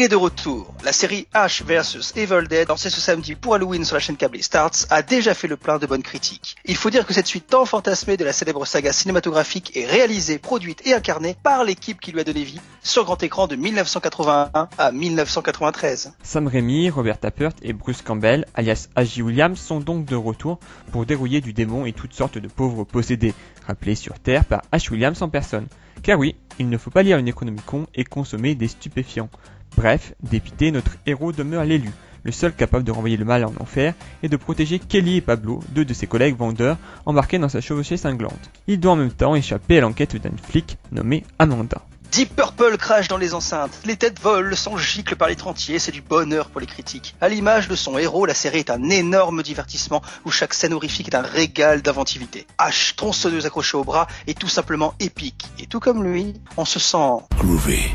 est de retour. La série Ash vs Evil Dead, lancée ce samedi pour Halloween sur la chaîne câblée Starz, a déjà fait le plein de bonnes critiques. Il faut dire que cette suite tant fantasmée de la célèbre saga cinématographique est réalisée, produite et incarnée par l'équipe qui lui a donné vie sur grand écran de 1981 à 1993. Sam Raimi, Robert Tappert et Bruce Campbell, alias A.J. Williams, sont donc de retour pour dérouiller du démon et toutes sortes de pauvres possédés, rappelés sur Terre par H. Williams en personne. Car oui, il ne faut pas lire une Necronomicon et consommer des stupéfiants. Bref, dépité, notre héros demeure l'élu, le seul capable de renvoyer le mal en enfer et de protéger Kelly et Pablo, deux de ses collègues vendeurs, embarqués dans sa chevauchée cinglante. Il doit en même temps échapper à l'enquête d'une flic nommée Amanda. Deep Purple crache dans les enceintes, les têtes volent, le sang gicle par les trantiers, c'est du bonheur pour les critiques. À l'image de son héros, la série est un énorme divertissement où chaque scène horrifique est un régal d'inventivité. Hache, tronçonneuse accrochée au bras est tout simplement épique. Et tout comme lui, on se sent groovy.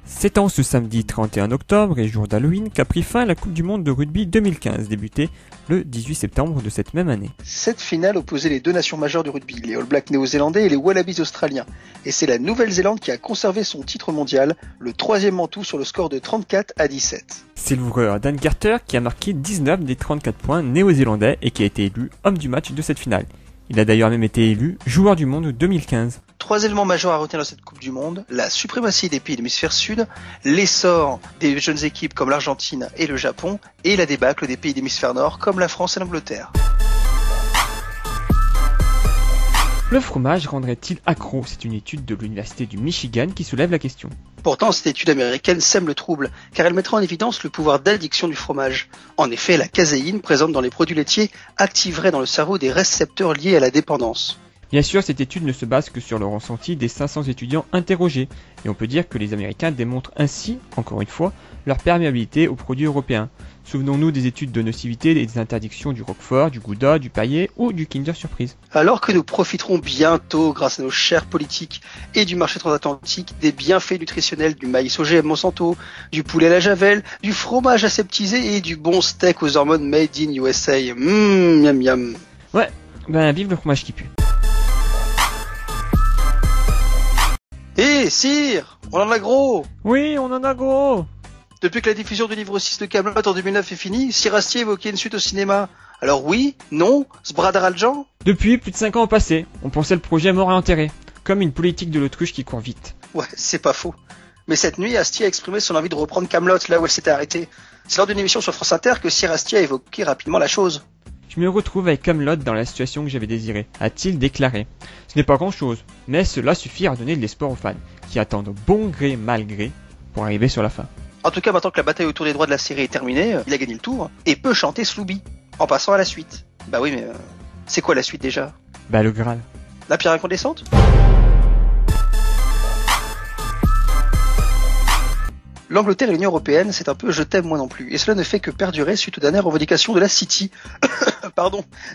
C'est en ce samedi 31 octobre et jour d'Halloween qu'a pris fin la Coupe du Monde de rugby 2015, débutée le 18 septembre de cette même année. Cette finale opposait les deux nations majeures du rugby, les All Blacks néo-zélandais et les Wallabies australiens. Et c'est la Nouvelle-Zélande qui a conservé son titre mondial, le troisième en tout sur le score de 34-17. C'est l'ouvreur Dan Carter qui a marqué 19 des 34 points néo-zélandais et qui a été élu homme du match de cette finale. Il a d'ailleurs même été élu joueur du monde 2015. Trois éléments majeurs à retenir dans cette Coupe du Monde, la suprématie des pays de l'hémisphère sud, l'essor des jeunes équipes comme l'Argentine et le Japon, et la débâcle des pays d'hémisphère nord comme la France et l'Angleterre. Le fromage rendrait-il accro ? C'est une étude de l'université du Michigan qui soulève la question. Pourtant, cette étude américaine sème le trouble, car elle mettra en évidence le pouvoir d'addiction du fromage. En effet, la caséine présente dans les produits laitiers activerait dans le cerveau des récepteurs liés à la dépendance. Bien sûr, cette étude ne se base que sur le ressenti des 500 étudiants interrogés, et on peut dire que les Américains démontrent ainsi, encore une fois, leur perméabilité aux produits européens. Souvenons-nous des études de nocivité et des interdictions du Roquefort, du Gouda, du Paillet ou du Kinder Surprise. Alors que nous profiterons bientôt, grâce à nos chers politiques et du marché transatlantique, des bienfaits nutritionnels du maïs OGM Monsanto, du poulet à la javel, du fromage aseptisé et du bon steak aux hormones made in USA. Miam miam. Ouais, ben vive le fromage qui pue. Hé, sire, on en a gros. Oui, on en a gros. Depuis que la diffusion du livre 6 de Kaamelott en 2009 est finie, Sir Astier évoquait une suite au cinéma. Alors oui, non, Sbradar-Aljan ? Depuis, plus de 5 ans ont passé. On pensait le projet mort et enterré. Comme une politique de l'autruche qui court vite. Ouais, c'est pas faux. Mais cette nuit, Astier a exprimé son envie de reprendre Kaamelott là où elle s'était arrêtée. C'est lors d'une émission sur France Inter que Sir Astier a évoqué rapidement la chose. Je me retrouve avec Kaamelott dans la situation que j'avais désirée, a-t-il déclaré. Ce n'est pas grand-chose, mais cela suffit à donner de l'espoir aux fans, qui attendent bon gré mal gré pour arriver sur la fin. En tout cas, maintenant que la bataille autour des droits de la série est terminée, il a gagné le tour et peut chanter Slooby, en passant à la suite. Bah oui, mais c'est quoi la suite déjà ? Bah le Graal. La pierre incandescente ? L'Angleterre et l'Union Européenne, c'est un peu je t'aime moi non plus, et cela ne fait que perdurer suite aux dernières revendications de la City,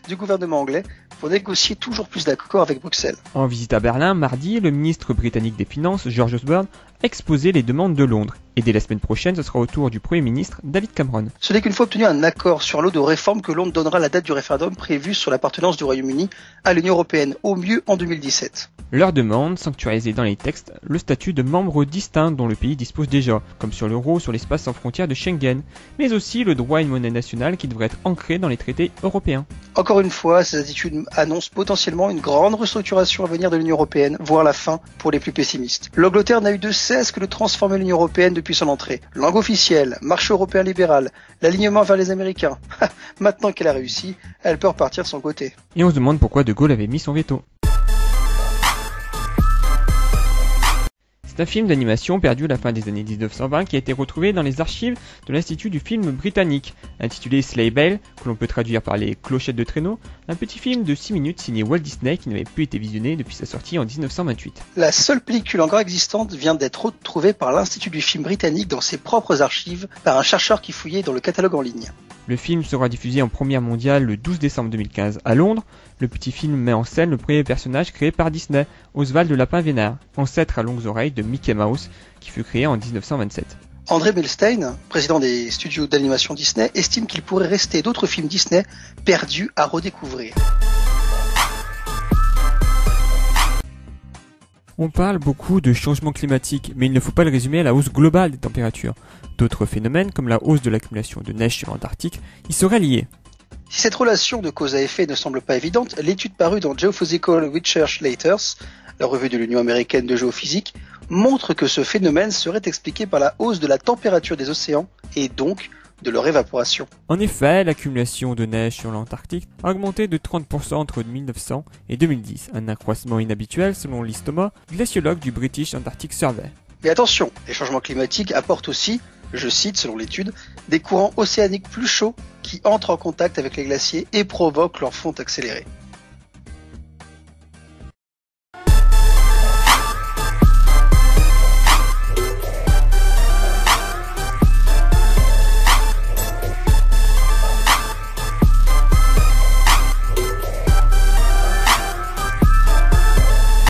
du gouvernement anglais, pour négocier toujours plus d'accords avec Bruxelles. En visite à Berlin, mardi, le ministre britannique des Finances, George Osborne, a exposé les demandes de Londres, et dès la semaine prochaine, ce sera au tour du Premier ministre, David Cameron. Ce n'est qu'une fois obtenu un accord sur un lot de réformes que Londres donnera la date du référendum prévu sur l'appartenance du Royaume-Uni à l'Union Européenne, au mieux en 2017. Leur demande sanctuariser dans les textes le statut de membre distinct dont le pays dispose déjà, comme sur l'euro ou sur l'espace sans frontières de Schengen, mais aussi le droit à une monnaie nationale qui devrait être ancré dans les traités européens. Encore une fois, ces attitudes annoncent potentiellement une grande restructuration à venir de l'Union Européenne, voire la fin pour les plus pessimistes. L'Angleterre n'a eu de cesse que de transformer l'Union Européenne depuis son entrée. Langue officielle, marché européen libéral, l'alignement vers les Américains. Maintenant qu'elle a réussi, elle peut repartir de son côté. Et on se demande pourquoi De Gaulle avait mis son veto. C'est un film d'animation perdu à la fin des années 1920 qui a été retrouvé dans les archives de l'Institut du film britannique, intitulé Sleigh Bell, que l'on peut traduire par les clochettes de traîneau, un petit film de 6 minutes signé Walt Disney qui n'avait plus été visionné depuis sa sortie en 1928. La seule pellicule encore existante vient d'être retrouvée par l'Institut du film britannique dans ses propres archives par un chercheur qui fouillait dans le catalogue en ligne. Le film sera diffusé en première mondiale le 12 décembre 2015 à Londres. Le petit film met en scène le premier personnage créé par Disney, Oswald le Lapin Vénard, ancêtre à longues oreilles de Mickey Mouse, qui fut créé en 1927. André Milstein, président des studios d'animation Disney, estime qu'il pourrait rester d'autres films Disney perdus à redécouvrir. On parle beaucoup de changement climatique, mais il ne faut pas le résumer à la hausse globale des températures. D'autres phénomènes, comme la hausse de l'accumulation de neige sur l'Antarctique, y seraient liés. Si cette relation de cause à effet ne semble pas évidente, l'étude parue dans Geophysical Research Letters, la revue de l'Union américaine de géophysique, montre que ce phénomène serait expliqué par la hausse de la température des océans et donc de leur évaporation. En effet, l'accumulation de neige sur l'Antarctique a augmenté de 30% entre 1900 et 2010, un accroissement inhabituel selon l'ISTOMA, glaciologue du British Antarctic Survey. Mais attention, les changements climatiques apportent aussi, je cite selon l'étude, des courants océaniques plus chauds qui entrent en contact avec les glaciers et provoquent leur fonte accélérée.